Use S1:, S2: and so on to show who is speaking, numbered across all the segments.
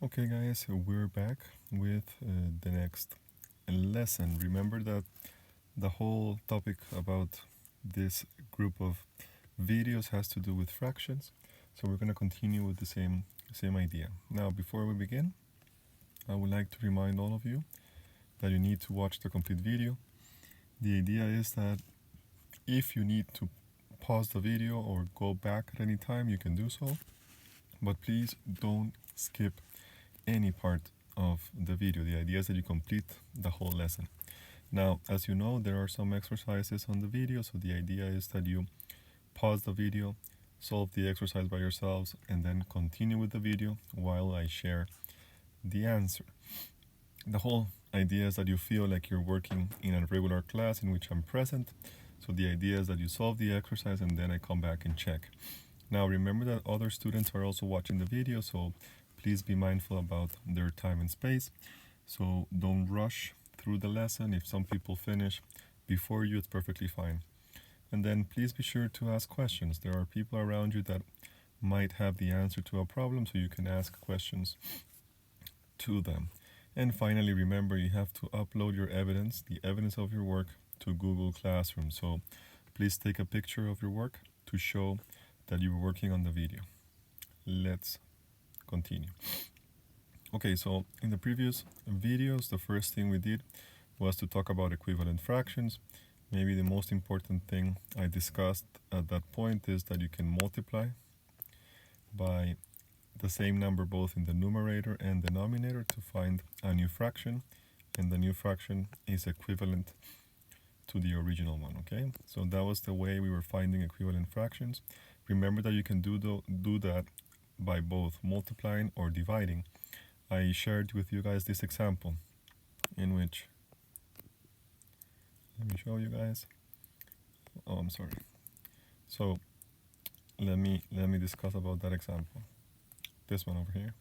S1: Okay guys, so we're back with the next lesson. Remember that the whole topic about this group of videos has to do with fractions. So we're going to continue with the same idea. Now, before we begin, I would like to remind all of you that you need to watch the complete video. The idea is that if you need to pause the video or go back at any time, you can do so. But please don't skip any part of the video. The idea is that you complete the whole lesson. Now, as you know, there are some exercises on the video, so the idea is that you pause the video, solve the exercise by yourselves, and then continue with the video while I share the answer. The whole idea is that you feel like you're working in a regular class in which I'm present. So the idea is that you solve the exercise and then I come back and check. Now remember that other students are also watching the video, so please be mindful about their time and space. So don't rush through the lesson. If some people finish before you, it's perfectly fine. And then please be sure to ask questions. There are people around you that might have the answer to a problem, so you can ask questions to them. And finally, remember you have to upload your evidence, the evidence of your work, to Google Classroom. So please take a picture of your work to show that you were working on the video. Let's continue. Okay, so in the previous videos, the first thing we did was to talk about equivalent fractions. Maybe the most important thing I discussed at that point is that you can multiply by the same number both in the numerator and denominator to find a new fraction, and the new fraction is equivalent to the original one, okay? So that was the way we were finding equivalent fractions. Remember that you can do that by both multiplying or dividing. I shared with you guys this example in which, let me show you guys. Oh, I'm sorry. So let me discuss about that example. This one over here,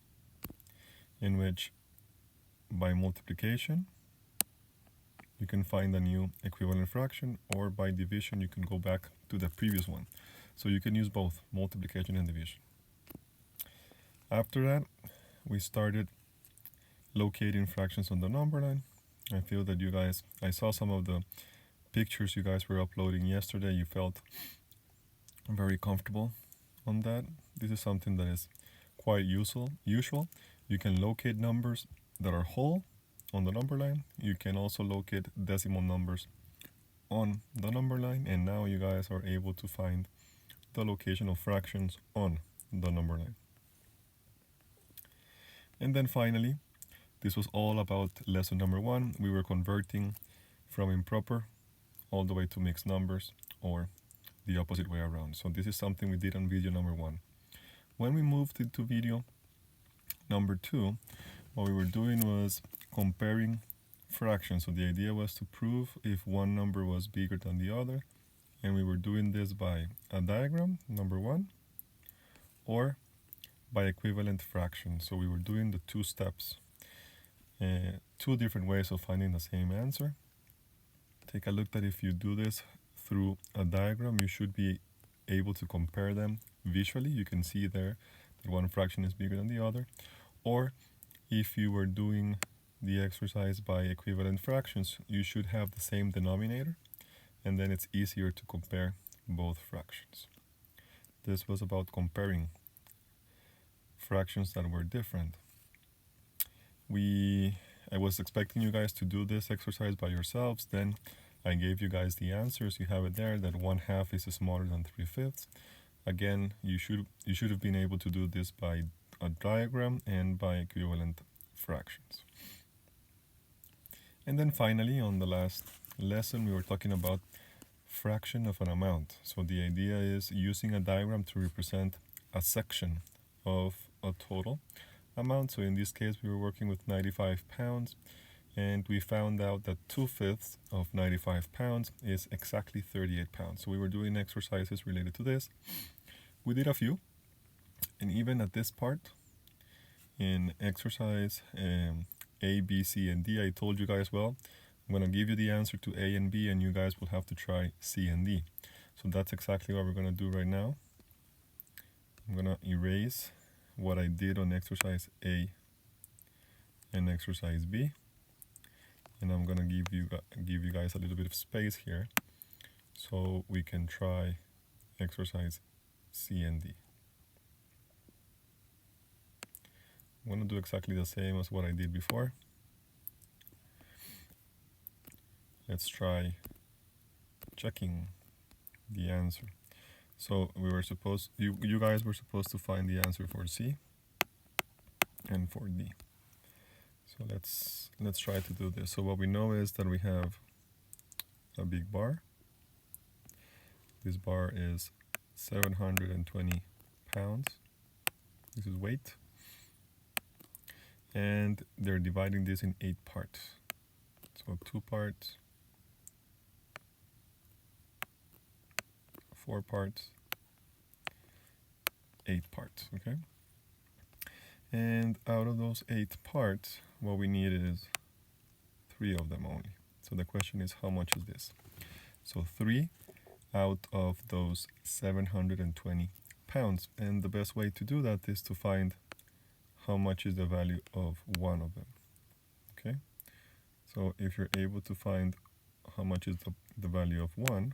S1: in which by multiplication you can find a new equivalent fraction, or by division you can go back to the previous one. So you can use both multiplication and division. After that, we started locating fractions on the number line. I feel that you guys, I saw some of the pictures you guys were uploading yesterday. You felt very comfortable on that. This is something that is quite usual. You can locate numbers that are whole on the number line. You can also locate decimal numbers on the number line, and now you guys are able to find the location of fractions on the number line. And then finally, this was all about lesson number 1. We were converting from improper all the way to mixed numbers, or the opposite way around. So this is something we did on video number 1. When we moved into video number 2, what we were doing was comparing fractions. So the idea was to prove if one number was bigger than the other, and we were doing this by a diagram, number 1, or by equivalent fractions. So we were doing the 2 steps, 2 different ways of finding the same answer. Take a look that if you do this through a diagram, you should be able to compare them visually. You can see there that one fraction is bigger than the other. Or if you were doing the exercise by equivalent fractions, you should have the same denominator, and then it's easier to compare both fractions. This was about comparing fractions that were different. I was expecting you guys to do this exercise by yourselves. Then I gave you guys the answers. You have it there, that 1/2 is smaller than 3/5. Again, you should have been able to do this by a diagram and by equivalent fractions. And then finally, on the last lesson, we were talking about fraction of an amount. So the idea is using a diagram to represent a section of a total amount. So in this case, we were working with 95 pounds, and we found out that 2/5 of 95 pounds is exactly 38 pounds. So we were doing exercises related to this. We did a few, and even at this part, in exercise A, B, C, and D, I told you guys, well, I'm going to give you the answer to A and B, and you guys will have to try C and D. So that's exactly what we're going to do right now. I'm going to erase what I did on exercise A and exercise B. And I'm gonna give you guys a little bit of space here so we can try exercise C and D. I'm gonna do exactly the same as what I did before. Let's try checking the answer. So we were supposed, you guys were supposed to find the answer for C and for D. So let's try to do this. So what we know is that we have a big bar. This bar is 720 pounds. This is weight. And they're dividing this in 8 parts. So 2 parts, 4 parts, 8 parts, okay? And out of those 8 parts, what we need is 3 of them only. So the question is, how much is this? So 3 out of those 720 pounds. And the best way to do that is to find how much is the value of one of them, okay? So if you're able to find how much is the value of 1,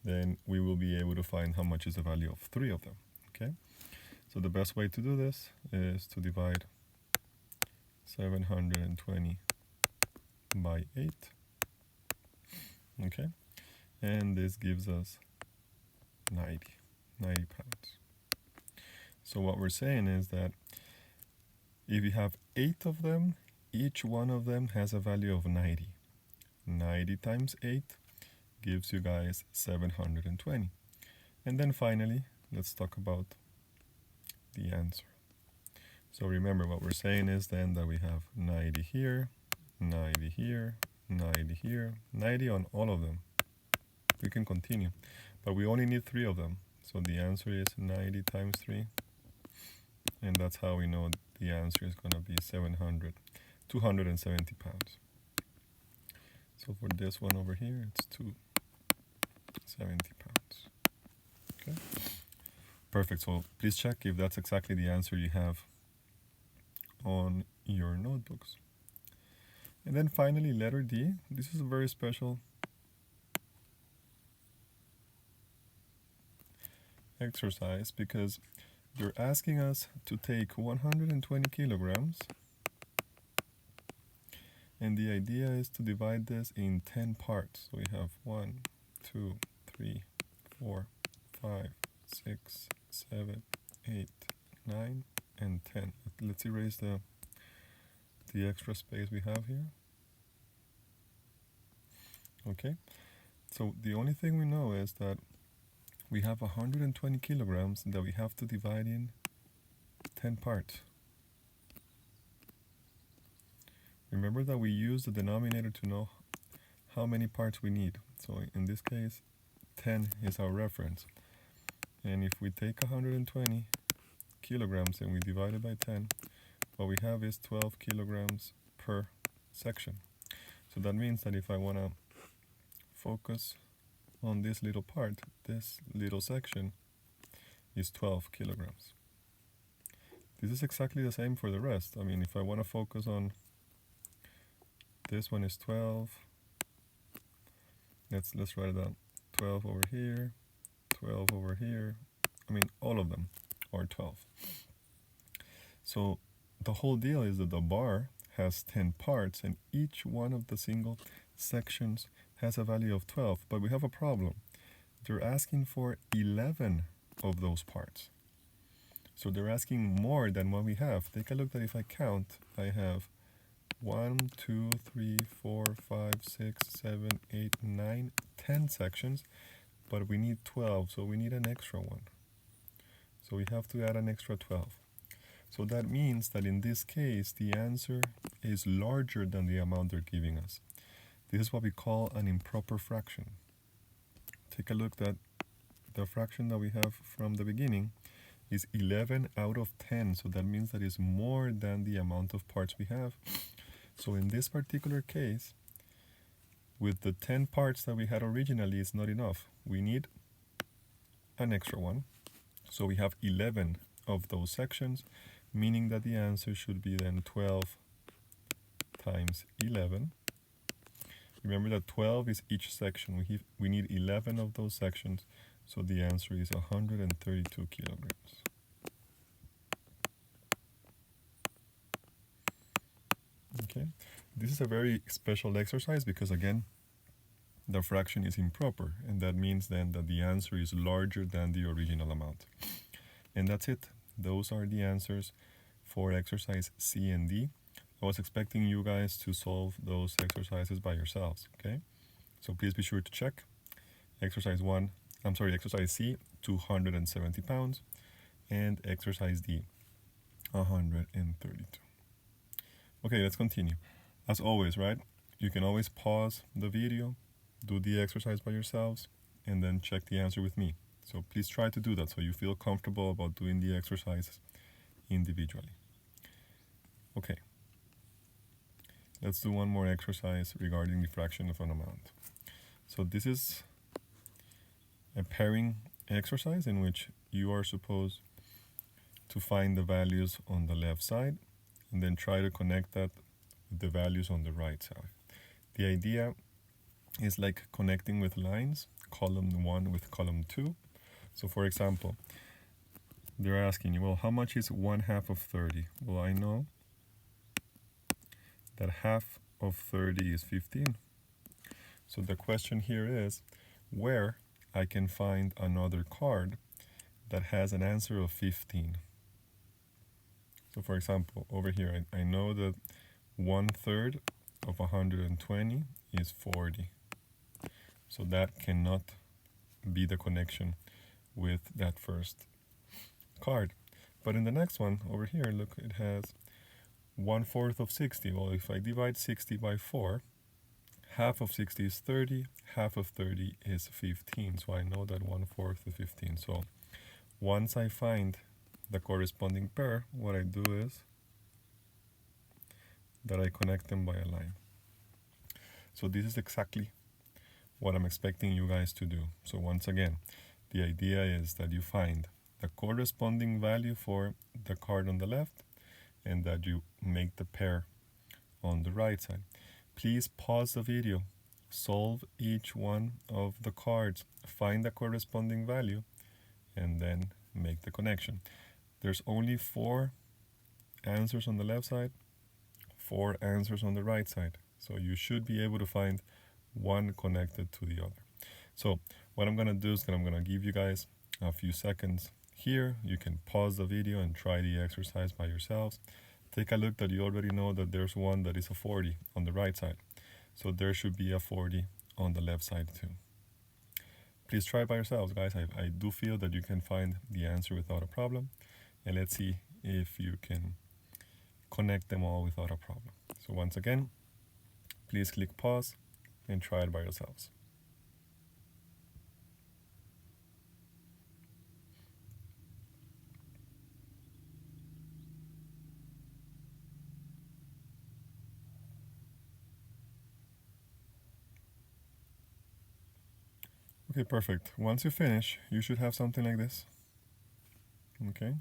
S1: then we will be able to find how much is the value of 3 of them, okay? So the best way to do this is to divide 720 by 8, okay? And this gives us 90 pounds. So what we're saying is that if you have 8 of them, each one of them has a value of 90. 90 times 8 gives you guys 720. And then finally, let's talk about the answer. So remember, what we're saying is then that we have 90 here, 90 here, 90 here, 90 on all of them. We can continue, but we only need 3 of them. So the answer is 90 times 3. And that's how we know the answer is going to be 270 pounds. So for this one over here, it's 270 pounds. Okay. Perfect. So please check if that's exactly the answer you have on your notebooks. And then finally, letter D. This is a very special exercise because they're asking us to take 120 kilograms, and the idea is to divide this in 10 parts. So we have 1, 2, 3, 4, 5, 6, 7, 8, 9, and 10. Let's erase the extra space we have here. Okay, so the only thing we know is that we have 120 kilograms that we have to divide in 10 parts. Remember that we use the denominator to know how many parts we need. So in this case, 10 is our reference. And if we take 120 kilograms and we divide it by 10, what we have is 12 kilograms per section. So that means that if I want to focus on this little part, this little section is 12 kilograms. This is exactly the same for the rest. I mean, if I want to focus on this one is 12, let's write it down. 12 over here, 12 over here. I mean, all of them are 12. So the whole deal is that the bar has 10 parts and each one of the single sections has a value of 12, but we have a problem. They're asking for 11 of those parts. So they're asking more than what we have. Take a look that if I count, I have 1, 2, 3, 4, 5, 6, 7, 8, 9, 10 sections, but we need 12, so we need an extra one. So we have to add an extra 12. So that means that in this case, the answer is larger than the amount they're giving us. This is what we call an improper fraction. Take a look that the fraction that we have from the beginning is 11 out of 10. So that means that it's more than the amount of parts we have. So in this particular case, with the 10 parts that we had originally, it's not enough. We need an extra one. So we have 11 of those sections. meaning that the answer should be then 12 times 11. Remember that 12 is each section. We need 11 of those sections, so the answer is 132 kilograms. Okay, this is a very special exercise because, again, the fraction is improper, and that means then that the answer is larger than the original amount. And that's it. Those are the answers for exercise C and D. I was expecting you guys to solve those exercises by yourselves, okay? So please be sure to check. Exercise C, 270 pounds, and exercise D, 132. Okay, let's continue. As always, right? You can always pause the video, do the exercise by yourselves, and then check the answer with me. So please try to do that so you feel comfortable about doing the exercises individually. Okay. Let's do one more exercise regarding the fraction of an amount. So this is a pairing exercise in which you are supposed to find the values on the left side and then try to connect that with the values on the right side. The idea is like connecting with lines, column 1 with column 2. So for example, they're asking you, well, how much is 1/2 of 30? Well, I know that half of 30 is 15. So the question here is where I can find another card that has an answer of 15. So for example, over here, I know that 1/3 of 120 is 40. So that cannot be the connection with that first card. But in the next one over here, look, it has 1/4 of 60. Well, if I divide 60 by 4, half of 60 is 30, half of 30 is 15. So I know that 1/4 is 15. So once I find the corresponding pair, what I do is that I connect them by a line. So this is exactly what I'm expecting you guys to do. So once again, the idea is that you find the corresponding value for the card on the left and that you make the pair on the right side. Please pause the video, solve each one of the cards, find the corresponding value, and then make the connection. There's only 4 answers on the left side, 4 answers on the right side. So you should be able to find one connected to the other. So what I'm going to do is that I'm going to give you guys a few seconds here. You can pause the video and try the exercise by yourselves. Take a look that you already know that there's one that is a 40 on the right side. So there should be a 40 on the left side too. Please try by yourselves, guys. I do feel that you can find the answer without a problem. And let's see if you can connect them all without a problem. So once again, please click pause and try it by yourselves. Okay, perfect. Once you finish, you should have something like this. Okay,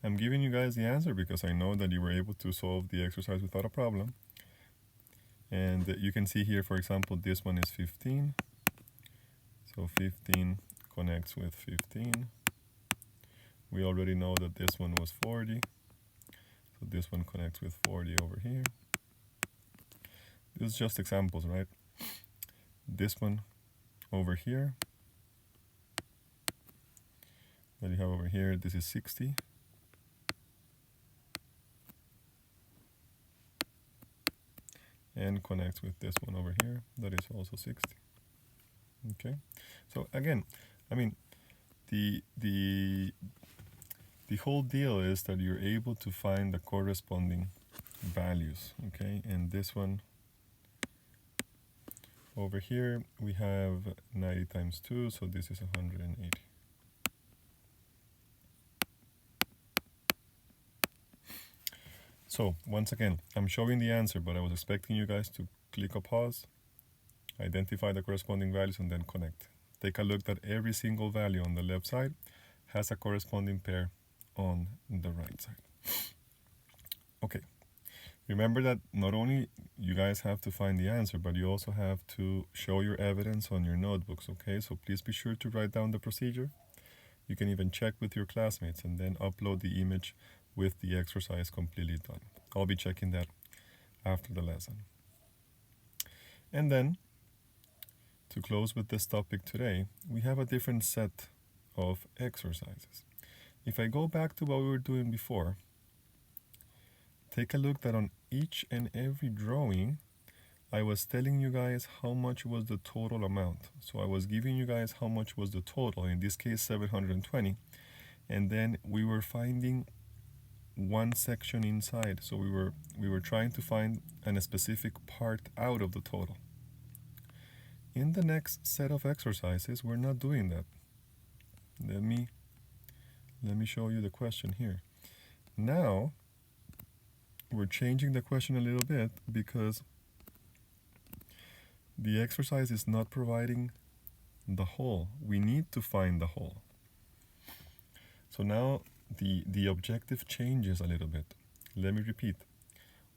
S1: I'm giving you guys the answer because I know that you were able to solve the exercise without a problem. And you can see here, for example, this one is 15. So 15 connects with 15. We already know that this one was 40. So this one connects with 40 over here. This is just examples, right? This one over here that you have over here, this is 60. And connects with this one over here, that is also 60. Okay, so again, I mean, the whole deal is that you're able to find the corresponding values, okay? And this one over here, we have 90 times 2, so this is 180. So once again, I'm showing the answer, but I was expecting you guys to click a pause, identify the corresponding values, and then connect. Take a look that every single value on the left side has a corresponding pair on the right side. Okay, remember that not only you guys have to find the answer, but you also have to show your evidence on your notebooks, okay? So please be sure to write down the procedure. You can even check with your classmates and then upload the image with the exercise completely done. I'll be checking that after the lesson. And then, to close with this topic today, we have a different set of exercises. If I go back to what we were doing before, take a look that on each and every drawing, I was telling you guys how much was the total amount. So I was giving you guys how much was the total, in this case 720, and then we were finding one section inside. So we were trying to find a specific part out of the total. In the next set of exercises, we're not doing that. Let me show you the question here. Now we're changing the question a little bit because the exercise is not providing the whole. We need to find the whole. So now the objective changes a little bit. Let me repeat.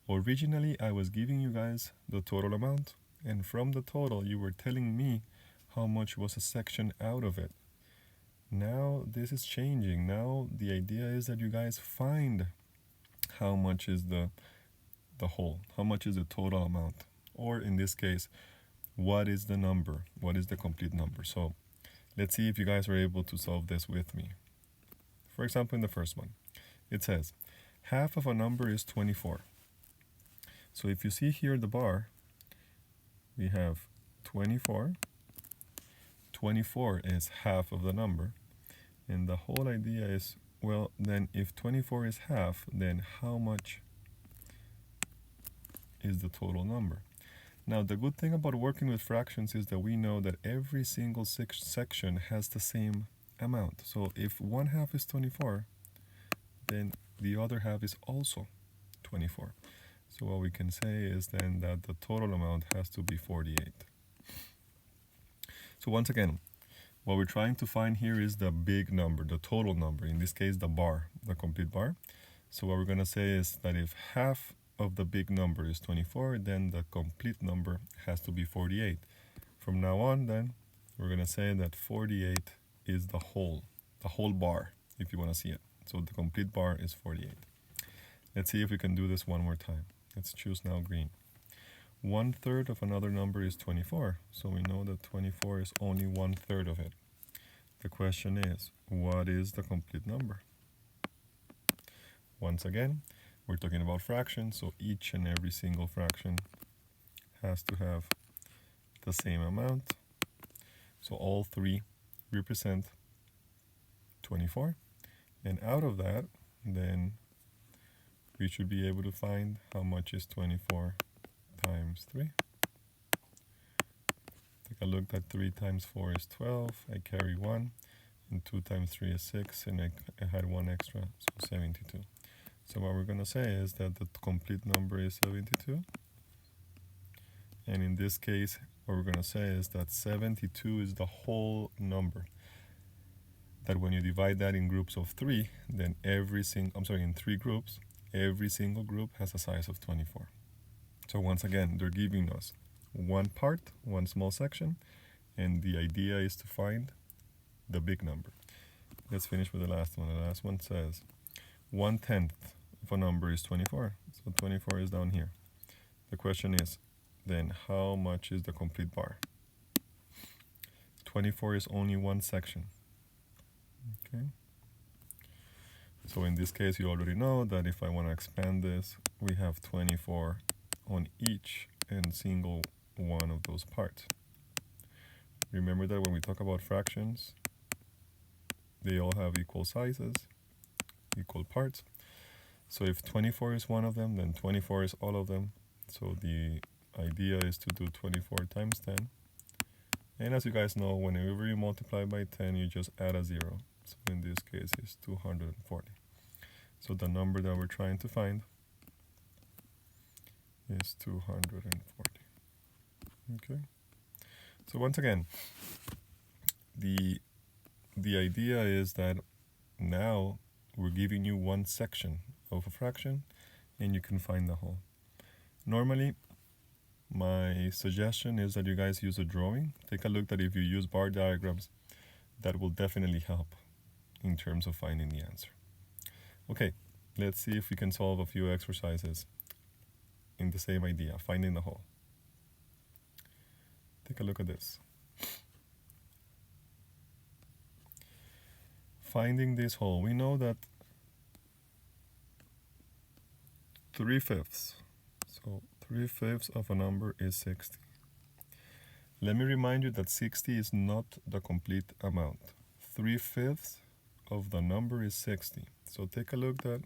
S1: Originally, I was giving you guys the total amount, and from the total, you were telling me how much was a section out of it. Now this is changing. Now the idea is that you guys find how much is the whole, how much is the total amount, or in this case, what is the number, what is the complete number. So let's see if you guys are able to solve this with me. For example, in the first one, it says half of a number is 24. So if you see here the bar, we have 24. 24 is half of the number. And the whole idea is, well, then if 24 is half, then how much is the total number? Now, the good thing about working with fractions is that we know that every single section has the same amount. So if 1/2 is 24, then the other half is also 24. So what we can say is then that the total amount has to be 48. So once again, what we're trying to find here is the big number, the total number, in this case the bar, the complete bar. So what we're going to say is that if half of the big number is 24, then the complete number has to be 48. From now on, then, we're going to say that 48 is the whole bar, if you want to see it. So the complete bar is 48. Let's see if we can do this one more time. Let's choose now green. 1/3 of another number is 24, so we know that 24 is only 1/3 of it. The question is, what is the complete number? Once again, we're talking about fractions, so each and every single fraction has to have the same amount. So all three represent 24, and out of that, then we should be able to find how much is 24 times 3. Take a look that 3 times 4 is 12. I carry 1. And 2 times 3 is 6. And I had 1 extra, so 72. So what we're going to say is that the complete number is 72. And in this case, what we're going to say is that 72 is the whole number. That when you divide that in groups of 3, then in 3 groups, every single group has a size of 24. So once again, they're giving us one part, one small section, and the idea is to find the big number. Let's finish with the last one. The last one says 1/10 of a number is 24. So 24 is down here. The question is, then how much is the complete bar? 24 is only one section. Okay. So in this case, you already know that if I want to expand this, we have 24 on each and single one of those parts. Remember that when we talk about fractions, they all have equal sizes, equal parts. So if 24 is one of them, then 24 is all of them. So the idea is to do 24 times 10. And as you guys know, whenever you multiply by 10, you just add a 0. So in this case, it's 240. So the number that we're trying to find is 240. Okay. So once again, the idea is that now we're giving you one section of a fraction, and you can find the whole. Normally, my suggestion is that you guys use a drawing. Take a look that if you use bar diagrams, that will definitely help in terms of finding the answer. Okay, let's see if we can solve a few exercises in the same idea, finding the whole. Take a look at this. Finding this whole, we know that 3/5. So 3/5 of a number is 60. Let me remind you that 60 is not the complete amount. 3/5 of the number is 60. So take a look that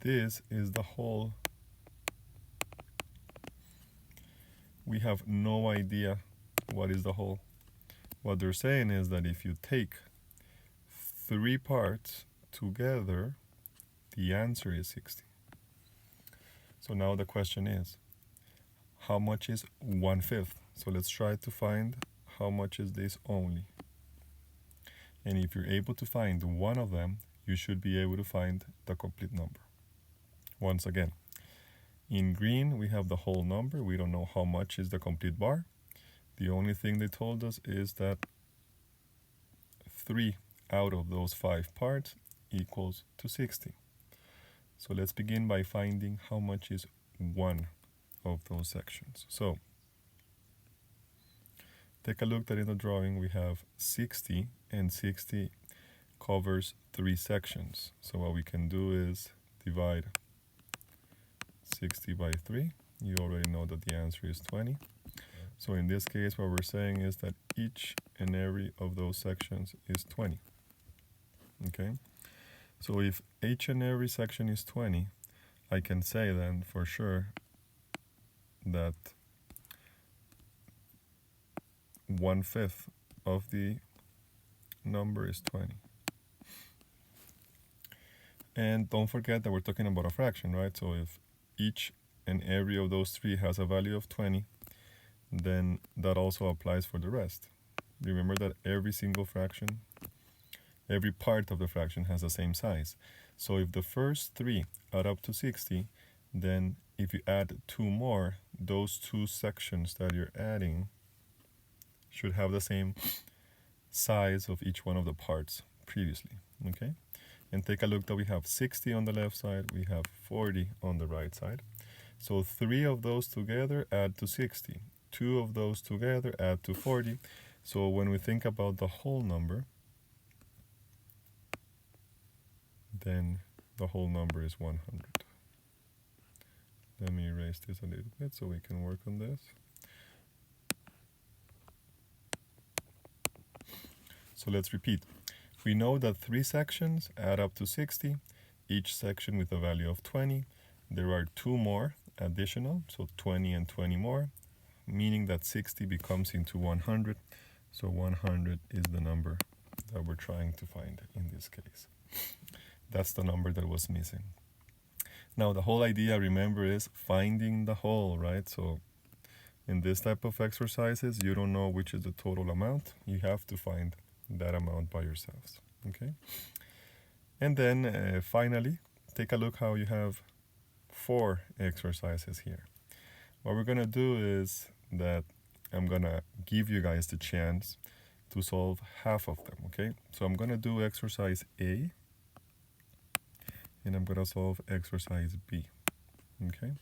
S1: this is the whole. We have no idea what is the whole. What they're saying is that if you take 3 parts together, the answer is 60. So now the question is, how much is 1/5? So let's try to find how much is this only. And if you're able to find one of them, you should be able to find the complete number. Once again, in green, we have the whole number. We don't know how much is the complete bar. The only thing they told us is that 3 out of those 5 parts equals to 60. So let's begin by finding how much is one of those sections. So take a look that in the drawing we have 60, and 60 covers 3 sections. So what we can do is divide 60 by 3. You already know that the answer is 20. So in this case, what we're saying is that each and every of those sections is 20. Okay? So if each and every section is 20, I can say then for sure that 1/5 of the number is 20. And don't forget that we're talking about a fraction, right? So if each and every of those 3 has a value of 20, then that also applies for the rest. Remember that every single fraction, every part of the fraction has the same size. So if the first 3 add up to 60, then if you add 2 more, those 2 sections that you're adding should have the same size of each one of the parts previously, okay? And take a look that we have 60 on the left side, we have 40 on the right side. So 3 of those together add to 60. 2 of those together add to 40. So when we think about the whole number, then the whole number is 100. Let me erase this a little bit so we can work on this. So let's repeat. We know that 3 sections add up to 60, each section with a value of 20. There are 2 more additional, so 20 and 20 more, meaning that 60 becomes into 100. So 100 is the number that we're trying to find in this case. That's the number that was missing. Now the whole idea, remember, is finding the whole, right? So in this type of exercises, you don't know which is the total amount. You have to find that amount by yourselves, okay? And then finally, take a look how you have 4 exercises here. What we're gonna do is that I'm gonna give you guys the chance to solve half of them, okay? So I'm gonna do exercise A, and I'm gonna solve exercise B, okay?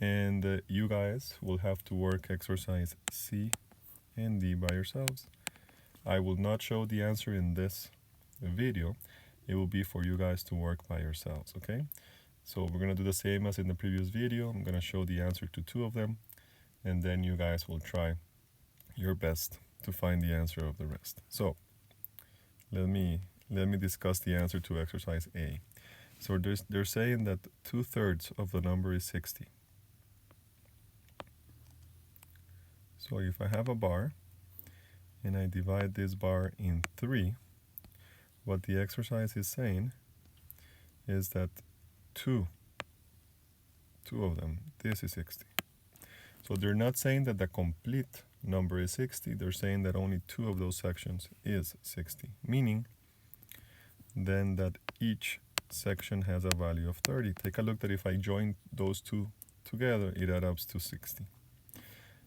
S1: And you guys will have to work exercise C and D by yourselves. I will not show the answer in this video. It will be for you guys to work by yourselves, okay? So we're gonna do the same as in the previous video. I'm gonna show the answer to 2 of them, and then you guys will try your best to find the answer of the rest. So let me discuss the answer to exercise A. So they're saying that 2/3 of the number is 60. So if I have a bar and I divide this bar in 3, what the exercise is saying is that 2 of them, this is 60. So they're not saying that the complete number is 60, they're saying that only 2 of those sections is 60, meaning then that each section has a value of 30. Take a look that if I join those two together, it adds up to 60.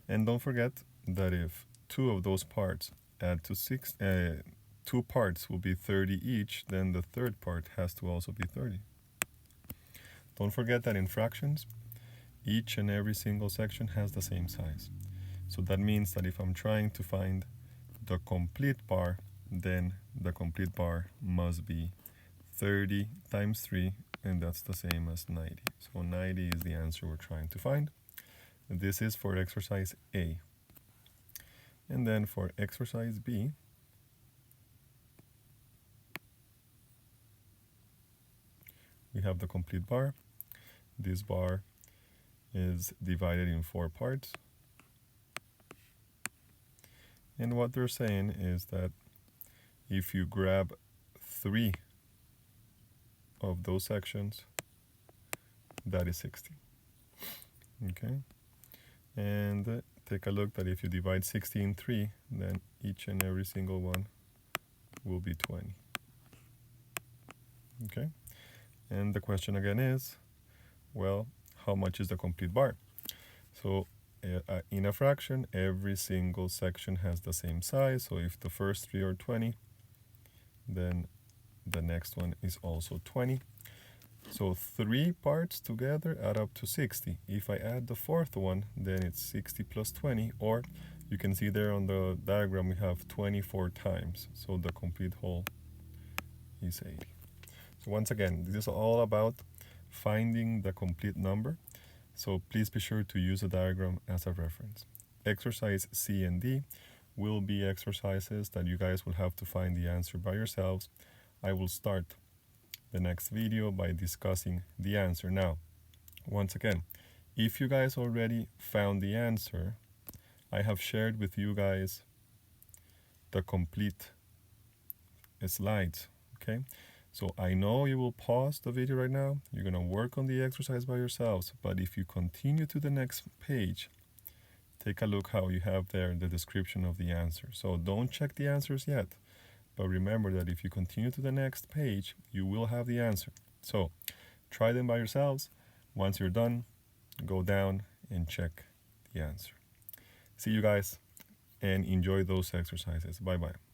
S1: And don't forget that if two of those parts add to 6, two parts will be 30 each, then the third part has to also be 30. Don't forget that in fractions, each and every single section has the same size. So that means that if I'm trying to find the complete bar, then the complete bar must be 30 times 3, and that's the same as 90. So 90 is the answer we're trying to find. This is for exercise A. And then for exercise B, we have the complete bar. This bar is divided in 4 parts. And what they're saying is that if you grab 3 of those sections, that is 60. Okay? And take a look that if you divide 60 in 3, then each and every single one will be 20. Okay? And the question again is, well, how much is the complete bar? So in a fraction, every single section has the same size. So if the first 3 are 20, then the next one is also 20. So 3 parts together add up to 60. If I add the fourth one, then it's 60 plus 20, or you can see there on the diagram we have 24 times. So the complete whole is 80. So once again, this is all about finding the complete number. So please be sure to use the diagram as a reference. Exercise C and D will be exercises that you guys will have to find the answer by yourselves. I will start the next video by discussing the answer. Now, once again, if you guys already found the answer, I have shared with you guys the complete slides, okay? So I know you will pause the video right now. You're going to work on the exercise by yourselves, but if you continue to the next page, take a look how you have there the description of the answer. So don't check the answers yet. But remember that if you continue to the next page, you will have the answer. So try them by yourselves. Once you're done, go down and check the answer. See you guys and enjoy those exercises. Bye-bye.